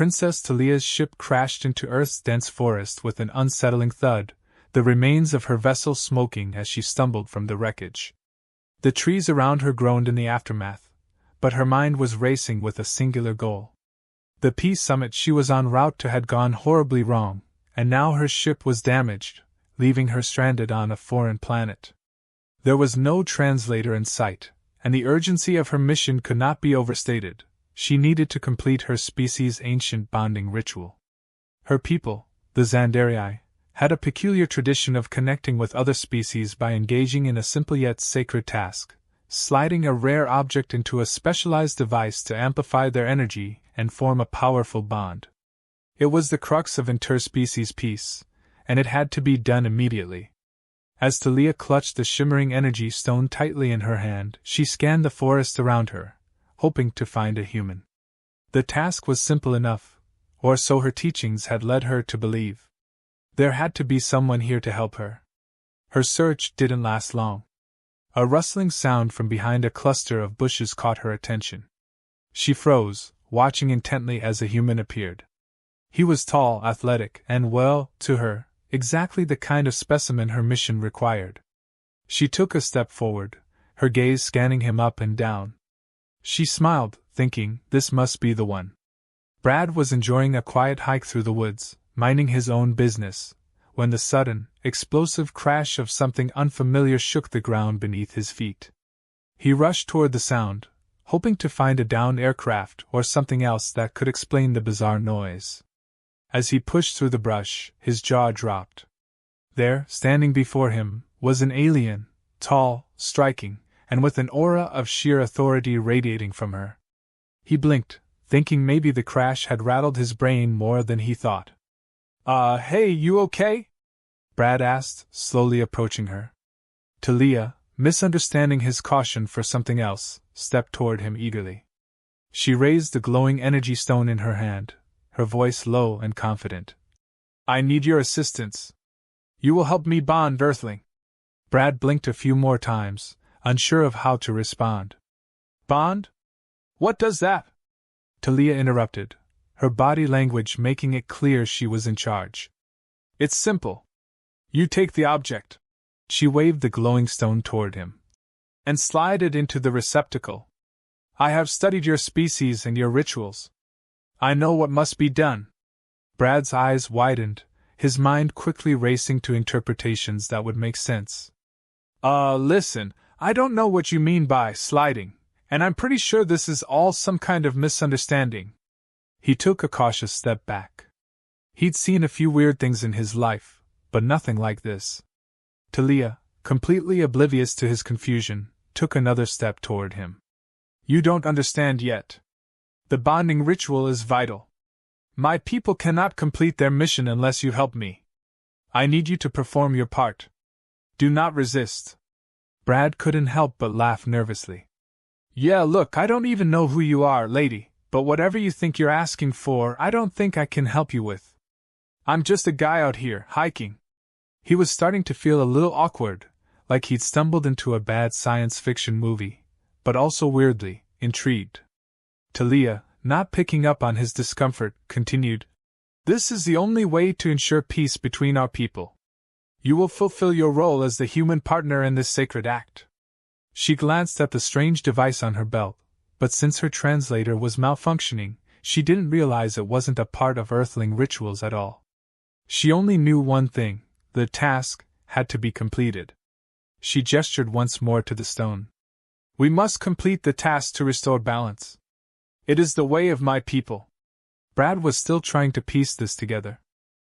Princess Talia's ship crashed into Earth's dense forest with an unsettling thud, the remains of her vessel smoking as she stumbled from the wreckage. The trees around her groaned in the aftermath, but her mind was racing with a singular goal. The peace summit she was en route to had gone horribly wrong, and now her ship was damaged, leaving her stranded on a foreign planet. There was no translator in sight, and the urgency of her mission could not be overstated. She needed to complete her species' ancient bonding ritual. Her people, the Xandarii, had a peculiar tradition of connecting with other species by engaging in a simple yet sacred task, sliding a rare object into a specialized device to amplify their energy and form a powerful bond. It was the crux of interspecies peace, and it had to be done immediately. As Talia clutched the shimmering energy stone tightly in her hand, she scanned the forest around her, hoping to find a human. The task was simple enough, or so her teachings had led her to believe. There had to be someone here to help her. Her search didn't last long. A rustling sound from behind a cluster of bushes caught her attention. She froze, watching intently as a human appeared. He was tall, athletic, and, well, to her, exactly the kind of specimen her mission required. She took a step forward, her gaze scanning him up and down. She smiled, thinking, this must be the one. Brad was enjoying a quiet hike through the woods, minding his own business, when the sudden, explosive crash of something unfamiliar shook the ground beneath his feet. He rushed toward the sound, hoping to find a downed aircraft or something else that could explain the bizarre noise. As he pushed through the brush, his jaw dropped. There, standing before him, was an alien, tall, striking, and with an aura of sheer authority radiating from her. He blinked, thinking maybe the crash had rattled his brain more than he thought. Hey, you okay?" Brad asked, slowly approaching her. Talia, misunderstanding his caution for something else, stepped toward him eagerly. She raised the glowing energy stone in her hand, her voice low and confident. "I need your assistance. You will help me bond Earthling." Brad blinked a few more times, unsure of how to respond. "Bond? What does that?" Talia interrupted, her body language making it clear she was in charge. "It's simple. You take the object." She waved the glowing stone toward him. "And slide it into the receptacle. I have studied your species and your rituals. I know what must be done." Brad's eyes widened, his mind quickly racing to interpretations that would make sense. Listen, I don't know what you mean by sliding, and I'm pretty sure this is all some kind of misunderstanding." He took a cautious step back. He'd seen a few weird things in his life, but nothing like this. Talia, completely oblivious to his confusion, took another step toward him. "You don't understand yet. The bonding ritual is vital. My people cannot complete their mission unless you help me. I need you to perform your part. Do not resist." Brad couldn't help but laugh nervously. "Yeah, look, I don't even know who you are, lady, but whatever you think you're asking for, I don't think I can help you with. I'm just a guy out here, hiking." He was starting to feel a little awkward, like he'd stumbled into a bad science fiction movie, but also weirdly intrigued. Talia, not picking up on his discomfort, continued, "This is the only way to ensure peace between our people. You will fulfill your role as the human partner in this sacred act." She glanced at the strange device on her belt, but since her translator was malfunctioning, she didn't realize it wasn't a part of Earthling rituals at all. She only knew one thing: the task had to be completed. She gestured once more to the stone. "We must complete the task to restore balance. It is the way of my people." Brad was still trying to piece this together.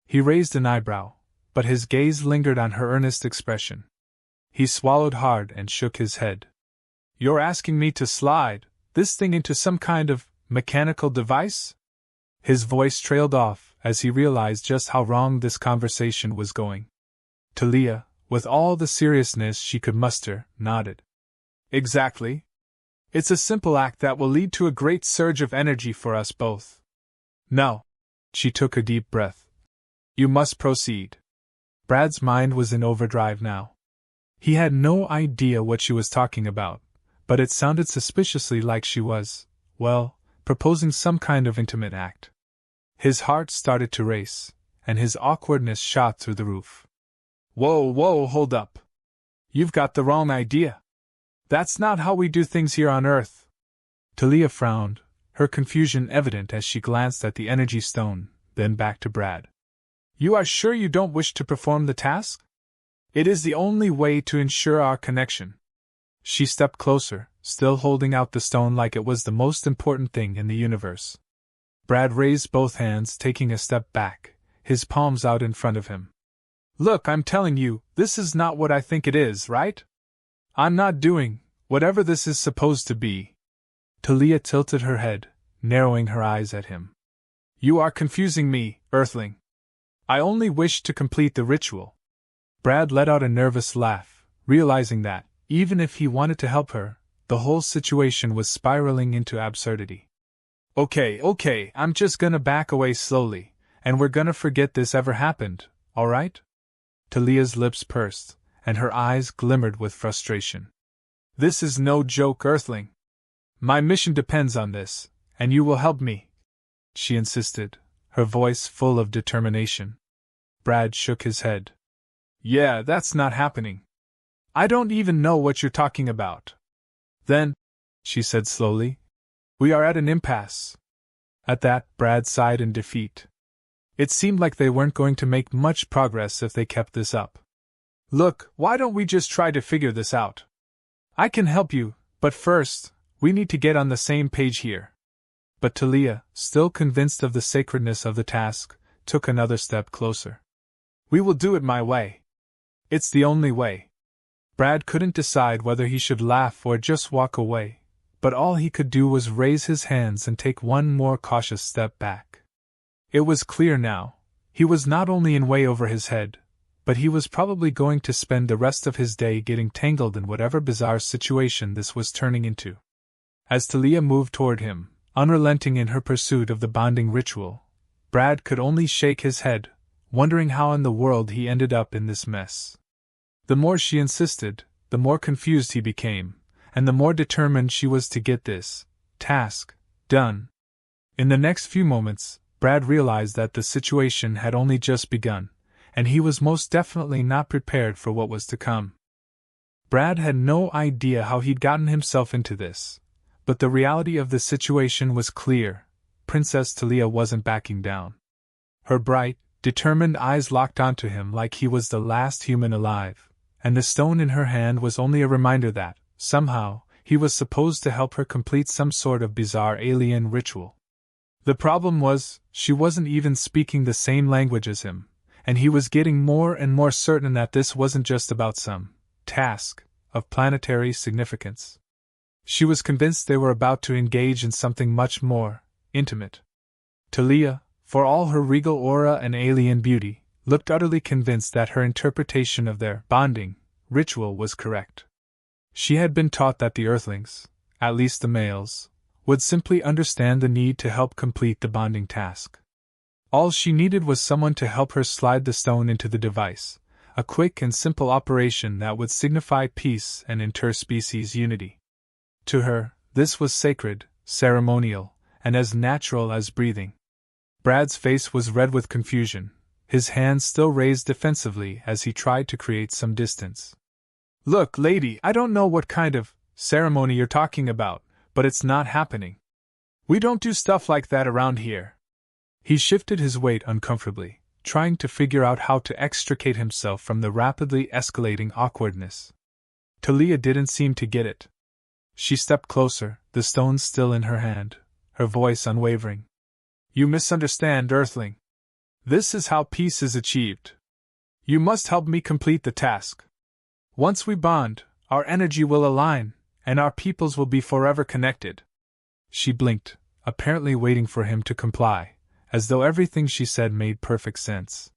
He raised an eyebrow, but his gaze lingered on her earnest expression. He swallowed hard and shook his head. "You're asking me to slide this thing into some kind of mechanical device?" His voice trailed off as he realized just how wrong this conversation was going. Talia, with all the seriousness she could muster, nodded. "Exactly. It's a simple act that will lead to a great surge of energy for us both. Now," she took a deep breath, "you must proceed." Brad's mind was in overdrive now. He had no idea what she was talking about, but it sounded suspiciously like she was, well, proposing some kind of intimate act. His heart started to race, and his awkwardness shot through the roof. Whoa, hold up. You've got the wrong idea. That's not how we do things here on Earth. Talia frowned, her confusion evident as she glanced at the energy stone, then back to Brad. You are sure you don't wish to perform the task? It is the only way to ensure our connection. She stepped closer, still holding out the stone like it was the most important thing in the universe. Brad raised both hands, taking a step back, his palms out in front of him. Look, I'm telling you, this is not what I think it is, right? I'm not doing whatever this is supposed to be. Talia tilted her head, narrowing her eyes at him. You are confusing me, Earthling. I only wish to complete the ritual. Brad let out a nervous laugh, realizing that, even if he wanted to help her, the whole situation was spiraling into absurdity. Okay, I'm just gonna back away slowly, and we're gonna forget this ever happened, alright? Talia's lips pursed, and her eyes glimmered with frustration. This is no joke, Earthling. My mission depends on this, and you will help me, she insisted, her voice full of determination. Brad shook his head. Yeah, that's not happening. I don't even know what you're talking about. Then, she said slowly, we are at an impasse. At that, Brad sighed in defeat. It seemed like they weren't going to make much progress if they kept this up. Look, why don't we just try to figure this out? I can help you, but first, we need to get on the same page here. But Talia, still convinced of the sacredness of the task, took another step closer. We will do it my way. It's the only way. Brad couldn't decide whether he should laugh or just walk away, but all he could do was raise his hands and take one more cautious step back. It was clear now, he was not only in way over his head, but he was probably going to spend the rest of his day getting tangled in whatever bizarre situation this was turning into. As Talia moved toward him, unrelenting in her pursuit of the bonding ritual, Brad could only shake his head, wondering how in the world he ended up in this mess. The more she insisted, the more confused he became, and the more determined she was to get this task done. In the next few moments, Brad realized that the situation had only just begun, and he was most definitely not prepared for what was to come. Brad had no idea how he'd gotten himself into this, but the reality of the situation was clear. Princess Talia wasn't backing down. Her bright, determined eyes locked onto him like he was the last human alive, and the stone in her hand was only a reminder that, somehow, he was supposed to help her complete some sort of bizarre alien ritual. The problem was, she wasn't even speaking the same language as him, and he was getting more and more certain that this wasn't just about some task of planetary significance. She was convinced they were about to engage in something much more intimate. Talia, for all her regal aura and alien beauty, looked utterly convinced that her interpretation of their bonding ritual was correct. She had been taught that the Earthlings, at least the males, would simply understand the need to help complete the bonding task. All she needed was someone to help her slide the stone into the device, a quick and simple operation that would signify peace and interspecies unity. To her, this was sacred, ceremonial, and as natural as breathing. Brad's face was red with confusion, his hands still raised defensively as he tried to create some distance. Look, lady, I don't know what kind of ceremony you're talking about, but it's not happening. We don't do stuff like that around here. He shifted his weight uncomfortably, trying to figure out how to extricate himself from the rapidly escalating awkwardness. Talia didn't seem to get it. She stepped closer, the stone still in her hand, her voice unwavering. You misunderstand, Earthling. This is how peace is achieved. You must help me complete the task. Once we bond, our energy will align, and our peoples will be forever connected. She blinked, apparently waiting for him to comply, as though everything she said made perfect sense.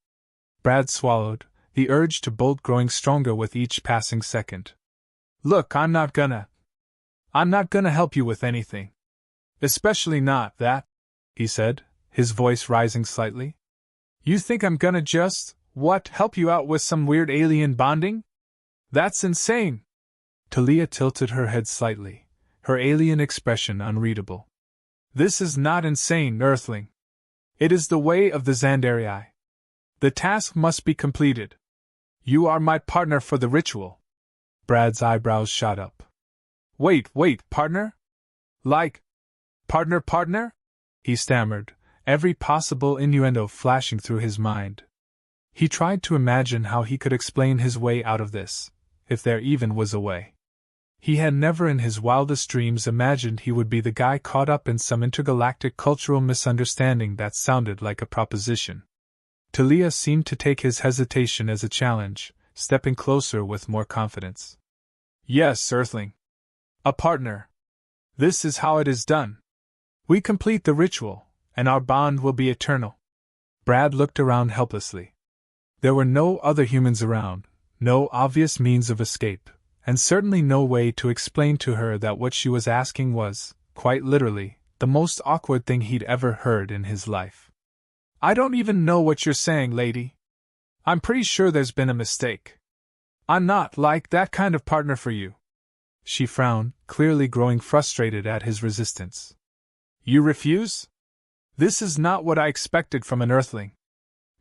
Brad swallowed, the urge to bolt growing stronger with each passing second. Look, I'm not gonna help you with anything. Especially not that, he said, his voice rising slightly. You think I'm gonna just, help you out with some weird alien bonding? That's insane. Talia tilted her head slightly, her alien expression unreadable. This is not insane, Earthling. It is the way of the Xandarii. The task must be completed. You are my partner for the ritual. Brad's eyebrows shot up. Wait, partner? Like, partner? He stammered, every possible innuendo flashing through his mind. He tried to imagine how he could explain his way out of this, if there even was a way. He had never in his wildest dreams imagined he would be the guy caught up in some intergalactic cultural misunderstanding that sounded like a proposition. Talia seemed to take his hesitation as a challenge, stepping closer with more confidence. Yes, Earthling. A partner. This is how it is done. We complete the ritual, and our bond will be eternal. Brad looked around helplessly. There were no other humans around, no obvious means of escape, and certainly no way to explain to her that what she was asking was, quite literally, the most awkward thing he'd ever heard in his life. I don't even know what you're saying, lady. I'm pretty sure there's been a mistake. I'm not like that kind of partner for you. She frowned, clearly growing frustrated at his resistance. You refuse? This is not what I expected from an Earthling.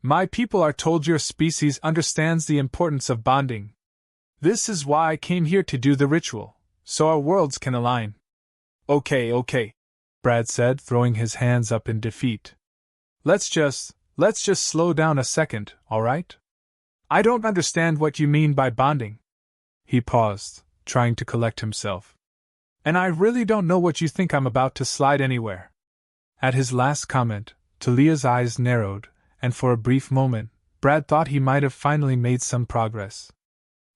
My people are told your species understands the importance of bonding. This is why I came here to do the ritual, so our worlds can align. Okay, Brad said, throwing his hands up in defeat. Let's just slow down a second, all right? I don't understand what you mean by bonding. He paused, trying to collect himself. And I really don't know what you think I'm about to slide anywhere. At his last comment, Talia's eyes narrowed, and for a brief moment, Brad thought he might have finally made some progress.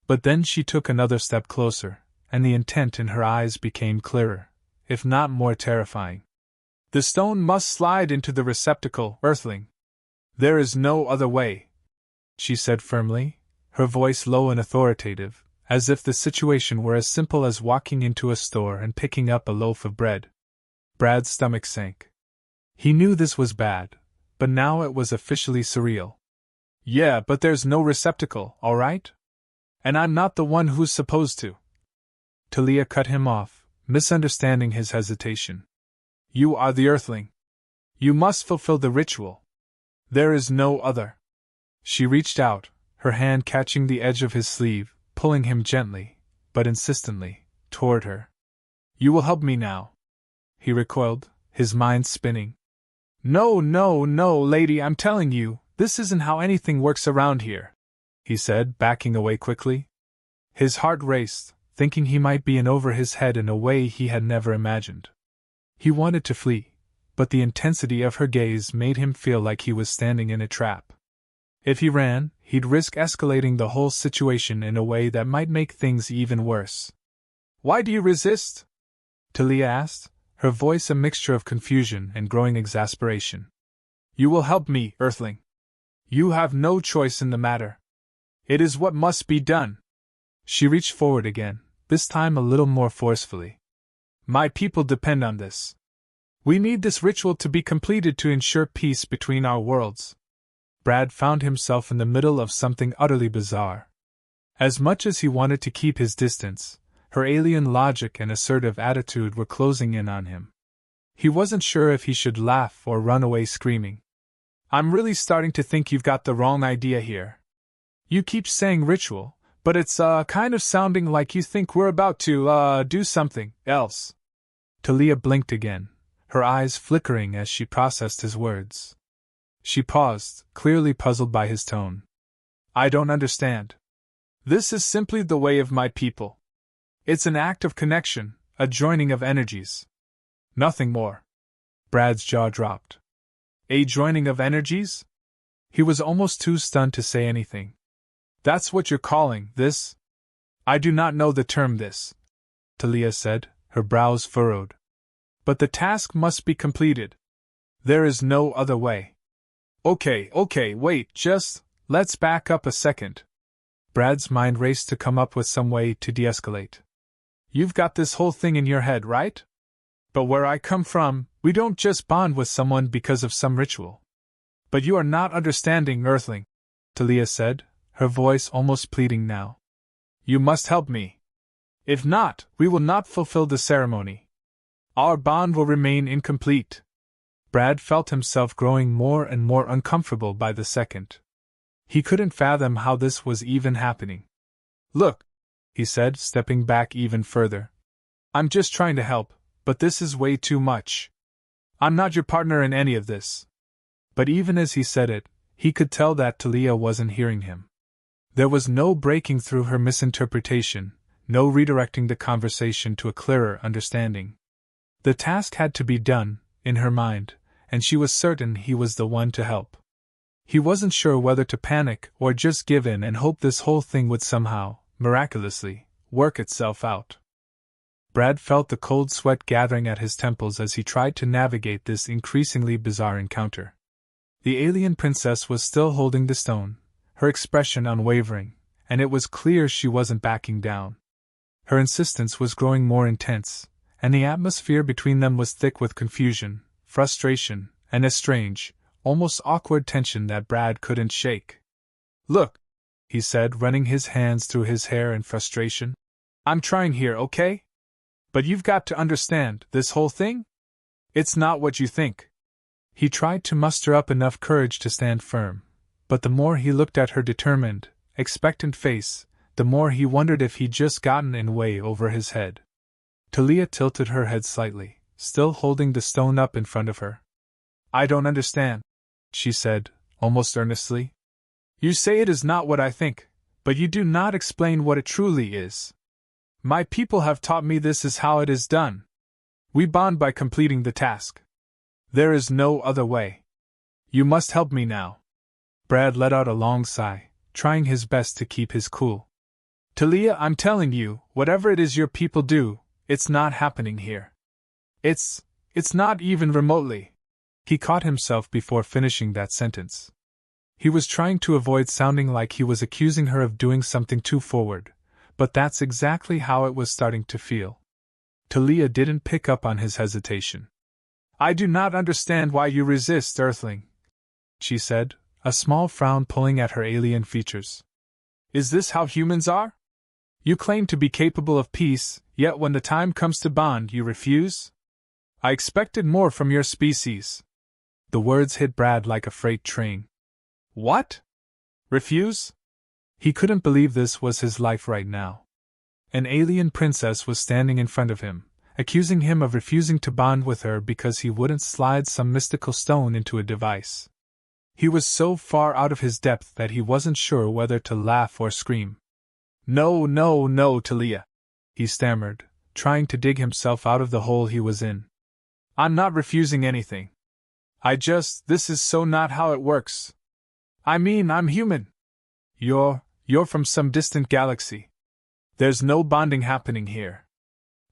But then she took another step closer, and the intent in her eyes became clearer, if not more terrifying. The stone must slide into the receptacle, Earthling. There is no other way, she said firmly, her voice low and authoritative, as if the situation were as simple as walking into a store and picking up a loaf of bread. Brad's stomach sank. He knew this was bad, but now it was officially surreal. Yeah, but there's no receptacle, all right? And I'm not the one who's supposed to. Talia cut him off, misunderstanding his hesitation. You are the Earthling. You must fulfill the ritual. There is no other. She reached out, her hand catching the edge of his sleeve, pulling him gently, but insistently, toward her. You will help me now. He recoiled, his mind spinning. No, lady, I'm telling you, this isn't how anything works around here, he said, backing away quickly. His heart raced, thinking he might be in over his head in a way he had never imagined. He wanted to flee, but the intensity of her gaze made him feel like he was standing in a trap. If he ran, he'd risk escalating the whole situation in a way that might make things even worse. Why do you resist? Talia asked, her voice a mixture of confusion and growing exasperation. You will help me, Earthling. You have no choice in the matter. It is what must be done. She reached forward again, this time a little more forcefully. My people depend on this. We need this ritual to be completed to ensure peace between our worlds. Brad found himself in the middle of something utterly bizarre. As much as he wanted to keep his distance, her alien logic and assertive attitude were closing in on him. He wasn't sure if he should laugh or run away screaming. I'm really starting to think you've got the wrong idea here. You keep saying ritual, but it's kind of sounding like you think we're about to do something else. Talia blinked again, her eyes flickering as she processed his words. She paused, clearly puzzled by his tone. I don't understand. This is simply the way of my people. It's an act of connection, a joining of energies. Nothing more. Brad's jaw dropped. A joining of energies? He was almost too stunned to say anything. That's what you're calling this? I do not know the term this, Talia said, her brows furrowed. But the task must be completed. There is no other way. Okay, wait, let's back up a second. Brad's mind raced to come up with some way to de-escalate. You've got this whole thing in your head, right? But where I come from, we don't just bond with someone because of some ritual. But you are not understanding, Earthling, Talia said, her voice almost pleading now. You must help me. If not, we will not fulfill the ceremony. Our bond will remain incomplete. Brad felt himself growing more and more uncomfortable by the second. He couldn't fathom how this was even happening. "Look," he said, stepping back even further. "I'm just trying to help, but this is way too much. I'm not your partner in any of this." But even as he said it, he could tell that Talia wasn't hearing him. There was no breaking through her misinterpretation, no redirecting the conversation to a clearer understanding. The task had to be done, in her mind, and she was certain he was the one to help. He wasn't sure whether to panic or just give in and hope this whole thing would somehow, miraculously, work itself out. Brad felt the cold sweat gathering at his temples as he tried to navigate this increasingly bizarre encounter. The alien princess was still holding the stone, her expression unwavering, and it was clear she wasn't backing down. Her insistence was growing more intense, and the atmosphere between them was thick with confusion, frustration, and a strange, almost awkward tension that Brad couldn't shake. "Look," he said, running his hands through his hair in frustration. "I'm trying here, okay? But you've got to understand, this whole thing? It's not what you think." He tried to muster up enough courage to stand firm, but the more he looked at her determined, expectant face, the more he wondered if he'd just gotten in way over his head. Talia tilted her head slightly, still holding the stone up in front of her. "I don't understand," she said, almost earnestly. "You say it is not what I think, but you do not explain what it truly is. My people have taught me this is how it is done. We bond by completing the task. There is no other way. You must help me now." Brad let out a long sigh, trying his best to keep his cool. "Talia, I'm telling you, whatever it is your people do, it's not happening here. It's not even remotely." He caught himself before finishing that sentence. He was trying to avoid sounding like he was accusing her of doing something too forward, but that's exactly how it was starting to feel. Talia didn't pick up on his hesitation. "I do not understand why you resist, Earthling," she said, a small frown pulling at her alien features. "Is this how humans are? You claim to be capable of peace, yet when the time comes to bond you refuse? I expected more from your species." The words hit Brad like a freight train. "What? Refuse?" He couldn't believe this was his life right now. An alien princess was standing in front of him, accusing him of refusing to bond with her because he wouldn't slide some mystical stone into a device. He was so far out of his depth that he wasn't sure whether to laugh or scream. "No, no, no, Talia," he stammered, trying to dig himself out of the hole he was in. "I'm not refusing anything. This is so not how it works. I mean, I'm human. You're from some distant galaxy. There's no bonding happening here.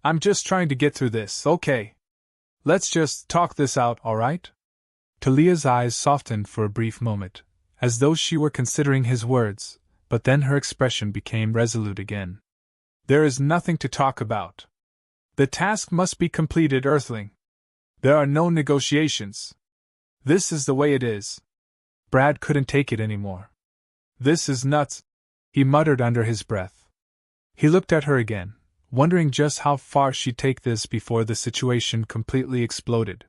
I'm just trying to get through this, okay? Let's just talk this out, alright?" Talia's eyes softened for a brief moment, as though she were considering his words, but then her expression became resolute again. "There is nothing to talk about. The task must be completed, Earthling. There are no negotiations. This is the way it is." Brad couldn't take it anymore. "This is nuts," he muttered under his breath. He looked at her again, wondering just how far she'd take this before the situation completely exploded.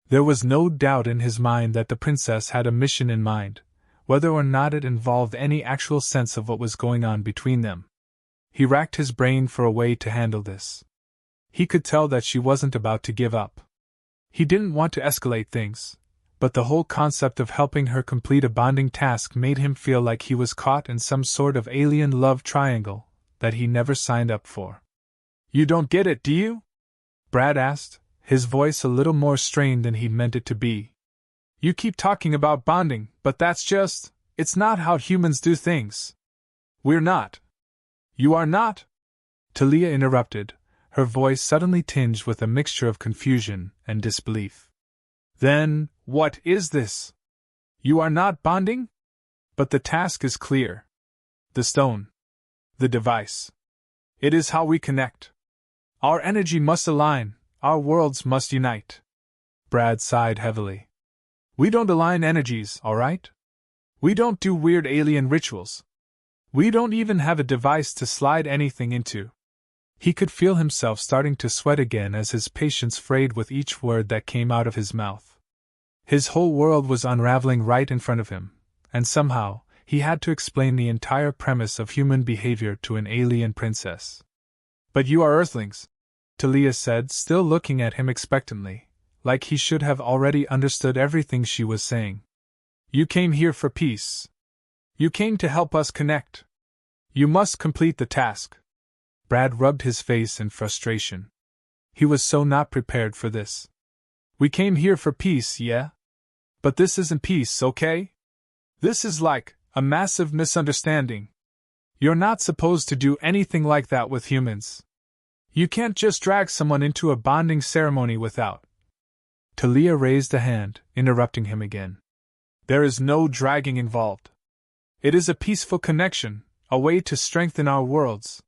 There was no doubt in his mind that the princess had a mission in mind, whether or not it involved any actual sense of what was going on between them. He racked his brain for a way to handle this. He could tell that she wasn't about to give up. He didn't want to escalate things, but the whole concept of helping her complete a bonding task made him feel like he was caught in some sort of alien love triangle that he never signed up for. "You don't get it, do you?" Brad asked, his voice a little more strained than he'd meant it to be. "You keep talking about bonding, but it's not how humans do things. We're not." "You are not?" Talia interrupted, her voice suddenly tinged with a mixture of confusion and disbelief. "Then, what is this? You are not bonding? But the task is clear. The stone. The device. It is how we connect. Our energy must align, our worlds must unite." Brad sighed heavily. "We don't align energies, alright? We don't do weird alien rituals. We don't even have a device to slide anything into." He could feel himself starting to sweat again as his patience frayed with each word that came out of his mouth. His whole world was unraveling right in front of him, and somehow, he had to explain the entire premise of human behavior to an alien princess. But you are Earthlings, Talia said, still looking at him expectantly, like he should have already understood everything she was saying. You came here for peace. You came to help us connect. You must complete the task. Brad rubbed his face in frustration. He was so not prepared for this. We came here for peace, yeah? But this isn't peace, okay? This is like a massive misunderstanding. You're not supposed to do anything like that with humans. You can't just drag someone into a bonding ceremony without. Talia raised a hand, interrupting him again. There is no dragging involved. It is a peaceful connection, a way to strengthen our worlds.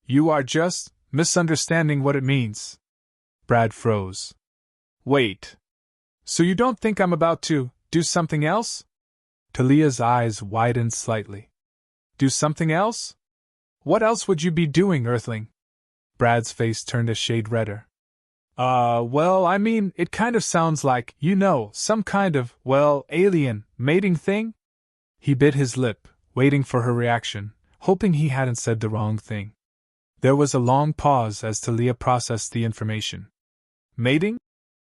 You are just misunderstanding what it means. Brad froze. Wait. So you don't think I'm about to do something else? Talia's eyes widened slightly. Do something else? What else would you be doing, Earthling? Brad's face turned a shade redder. Well, I mean, it kind of sounds like, some kind of, alien mating thing? He bit his lip, waiting for her reaction, hoping he hadn't said the wrong thing. There was a long pause as Talia processed the information. Mating?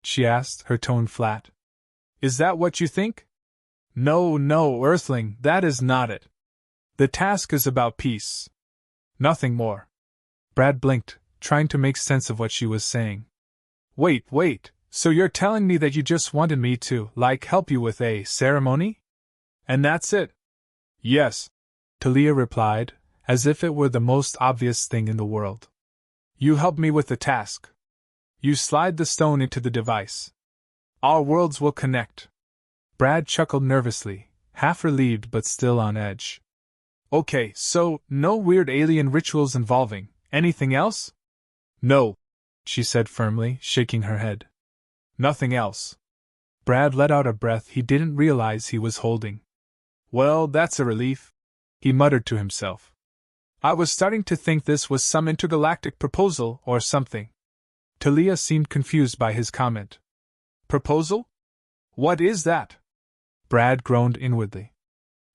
She asked, her tone flat. Is that what you think? No, Earthling, that is not it. The task is about peace. Nothing more. Brad blinked, trying to make sense of what she was saying. Wait, so you're telling me that you just wanted me to, help you with a ceremony? And that's it? Yes, Talia replied, as if it were the most obvious thing in the world. You help me with the task. You slide the stone into the device. Our worlds will connect. Brad chuckled nervously, half relieved but still on edge. Okay, so no weird alien rituals involving anything else? No, she said firmly, shaking her head. Nothing else. Brad let out a breath he didn't realize he was holding. Well, that's a relief, he muttered to himself. I was starting to think this was some intergalactic proposal or something. Talia seemed confused by his comment. Proposal? What is that? Brad groaned inwardly.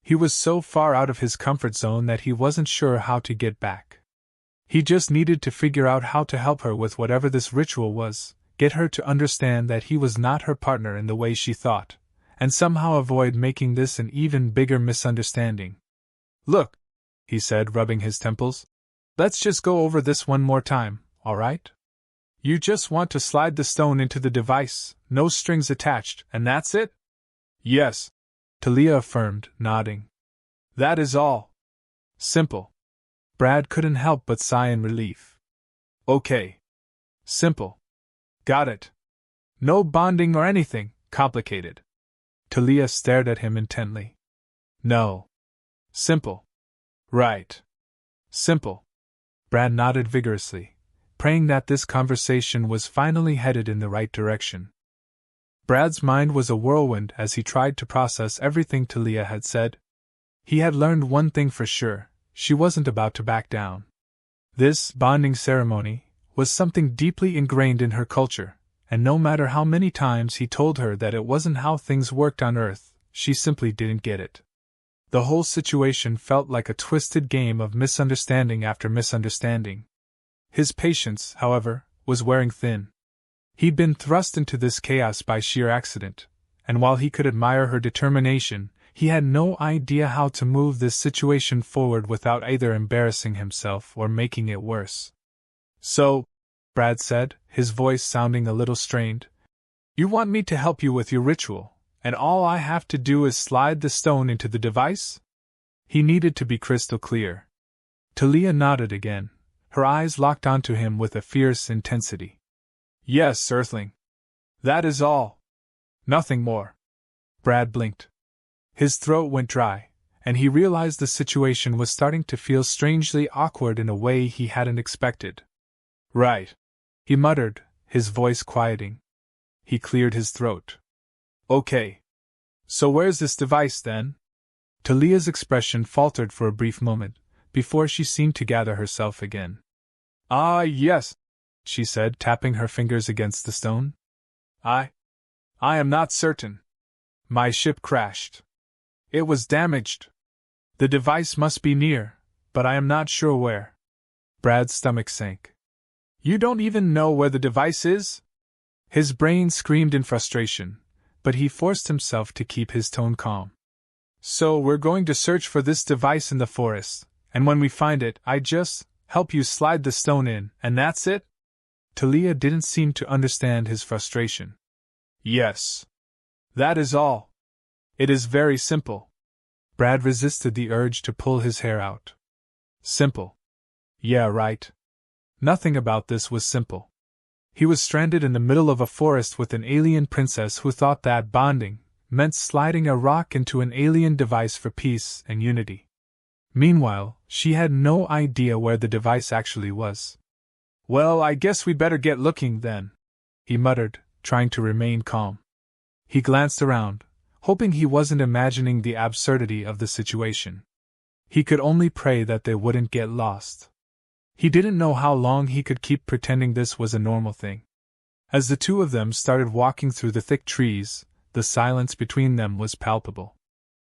He was so far out of his comfort zone that he wasn't sure how to get back. He just needed to figure out how to help her with whatever this ritual was, get her to understand that he was not her partner in the way she thought, and somehow avoid making this an even bigger misunderstanding. Look, he said, rubbing his temples. Let's just go over this one more time, all right? You just want to slide the stone into the device, no strings attached, and that's it? Yes, Talia affirmed, nodding. That is all. Simple. Brad couldn't help but sigh in relief. Okay. Simple. Got it. No bonding or anything complicated. Talia stared at him intently. No. Simple. Right. Simple. Brad nodded vigorously, praying that this conversation was finally headed in the right direction. Brad's mind was a whirlwind as he tried to process everything Talia had said. He had learned one thing for sure. She wasn't about to back down. This bonding ceremony was something deeply ingrained in her culture, and no matter how many times he told her that it wasn't how things worked on Earth, she simply didn't get it. The whole situation felt like a twisted game of misunderstanding after misunderstanding. His patience, however, was wearing thin. He'd been thrust into this chaos by sheer accident, and while he could admire her determination, he had no idea how to move this situation forward without either embarrassing himself or making it worse. So, Brad said, his voice sounding a little strained, you want me to help you with your ritual, and all I have to do is slide the stone into the device? He needed to be crystal clear. Talia nodded again, her eyes locked onto him with a fierce intensity. Yes, Earthling. That is all. Nothing more. Brad blinked. His throat went dry, and he realized the situation was starting to feel strangely awkward in a way he hadn't expected. Right. He muttered, his voice quieting. He cleared his throat. Okay. So where's this device, then? Talia's expression faltered for a brief moment, before she seemed to gather herself again. Ah, yes, she said, tapping her fingers against the stone. I am not certain. My ship crashed. It was damaged. The device must be near, but I am not sure where. Brad's stomach sank. You don't even know where the device is? His brain screamed in frustration, but he forced himself to keep his tone calm. So we're going to search for this device in the forest, and when we find it, I just help you slide the stone in, and that's it? Talia didn't seem to understand his frustration. Yes. That is all. It is very simple. Brad resisted the urge to pull his hair out. Simple. Yeah, right. Nothing about this was simple. He was stranded in the middle of a forest with an alien princess who thought that bonding meant sliding a rock into an alien device for peace and unity. Meanwhile, she had no idea where the device actually was. Well, I guess we better get looking then, he muttered, trying to remain calm. He glanced around, hoping he wasn't imagining the absurdity of the situation. He could only pray that they wouldn't get lost. He didn't know how long he could keep pretending this was a normal thing. As the two of them started walking through the thick trees, the silence between them was palpable.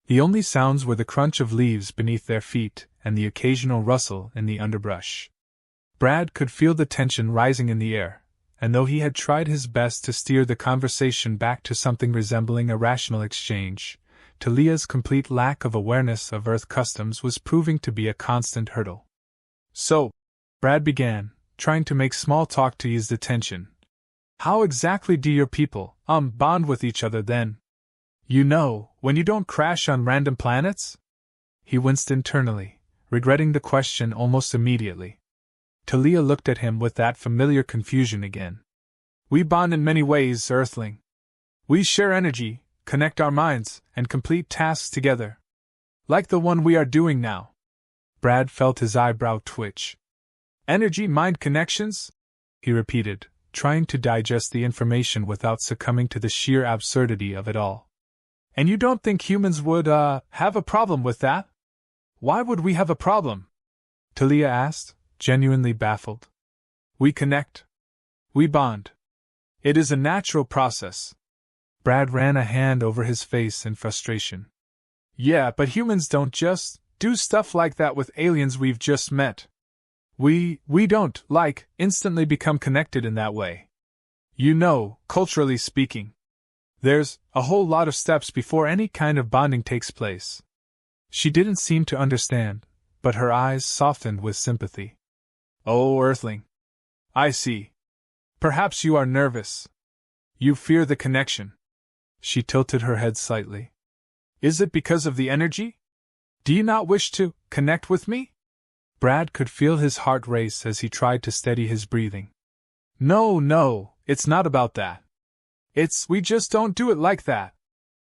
The only sounds were the crunch of leaves beneath their feet and the occasional rustle in the underbrush. Brad could feel the tension rising in the air, and though he had tried his best to steer the conversation back to something resembling a rational exchange, Talia's complete lack of awareness of Earth customs was proving to be a constant hurdle. So, Brad began, trying to make small talk to ease the tension. How exactly do your people, bond with each other then? You know, when you don't crash on random planets? He winced internally, regretting the question almost immediately. Talia looked at him with that familiar confusion again. We bond in many ways, Earthling. We share energy, connect our minds, and complete tasks together. Like the one we are doing now. Brad felt his eyebrow twitch. Energy-mind connections? He repeated, trying to digest the information without succumbing to the sheer absurdity of it all. And you don't think humans would, have a problem with that? Why would we have a problem? Talia asked, genuinely baffled. We connect. We bond. It is a natural process. Brad ran a hand over his face in frustration. Yeah, but humans don't just do stuff like that with aliens we've just met. We don't, instantly become connected in that way. You know, culturally speaking. There's a whole lot of steps before any kind of bonding takes place. She didn't seem to understand, but her eyes softened with sympathy. Oh, Earthling. I see. Perhaps you are nervous. You fear the connection. She tilted her head slightly. Is it because of the energy? Do you not wish to connect with me? Brad could feel his heart race as he tried to steady his breathing. No, it's not about that. We just don't do it like that.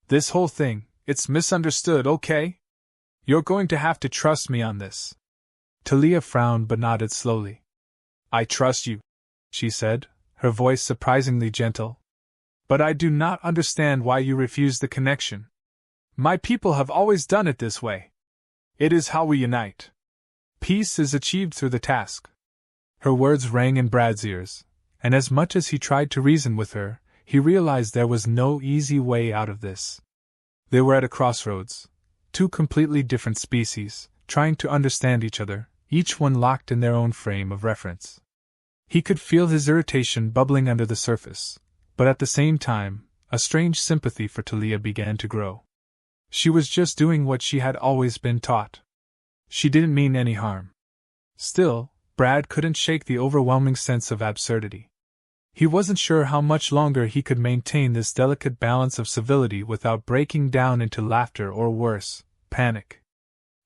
This whole thing, it's misunderstood, okay? You're going to have to trust me on this. Talia frowned but nodded slowly. I trust you, she said, her voice surprisingly gentle. But I do not understand why you refuse the connection. My people have always done it this way. It is how we unite. Peace is achieved through the task. Her words rang in Brad's ears, and as much as he tried to reason with her, he realized there was no easy way out of this. They were at a crossroads, two completely different species, trying to understand each other, each one locked in their own frame of reference. He could feel his irritation bubbling under the surface, but at the same time, a strange sympathy for Talia began to grow. She was just doing what she had always been taught. She didn't mean any harm. Still, Brad couldn't shake the overwhelming sense of absurdity. He wasn't sure how much longer he could maintain this delicate balance of civility without breaking down into laughter or worse, panic.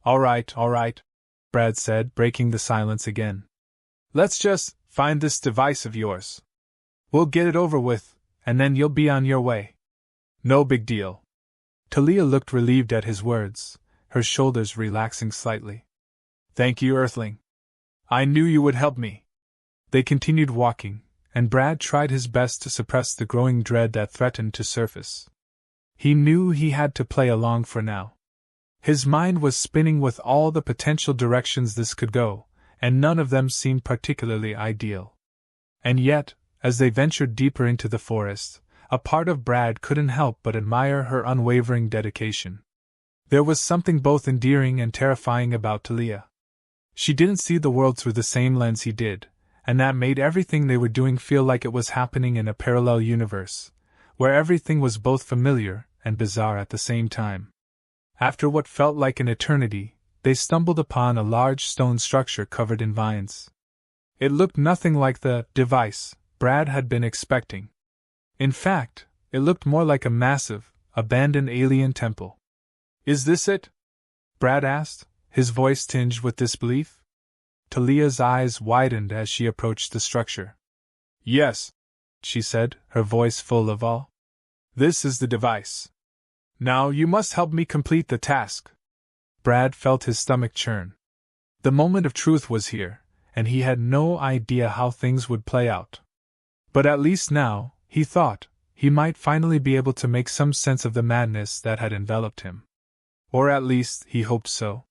All right, Brad said, breaking the silence again. Let's just find this device of yours. We'll get it over with, and then you'll be on your way. No big deal. Talia looked relieved at his words, her shoulders relaxing slightly. Thank you, Earthling. I knew you would help me. They continued walking, and Brad tried his best to suppress the growing dread that threatened to surface. He knew he had to play along for now. His mind was spinning with all the potential directions this could go, and none of them seemed particularly ideal. And yet, as they ventured deeper into the forest, A part of Brad couldn't help but admire her unwavering dedication. There was something both endearing and terrifying about Talia. She didn't see the world through the same lens he did, and that made everything they were doing feel like it was happening in a parallel universe, where everything was both familiar and bizarre at the same time. After what felt like an eternity, they stumbled upon a large stone structure covered in vines. It looked nothing like the device Brad had been expecting. In fact, it looked more like a massive, abandoned alien temple. "Is this it?" Brad asked, his voice tinged with disbelief. Talia's eyes widened as she approached the structure. "Yes," she said, her voice full of awe. "This is the device. Now you must help me complete the task." Brad felt his stomach churn. The moment of truth was here, and he had no idea how things would play out. But at least now, he thought, he might finally be able to make some sense of the madness that had enveloped him. Or at least, he hoped so.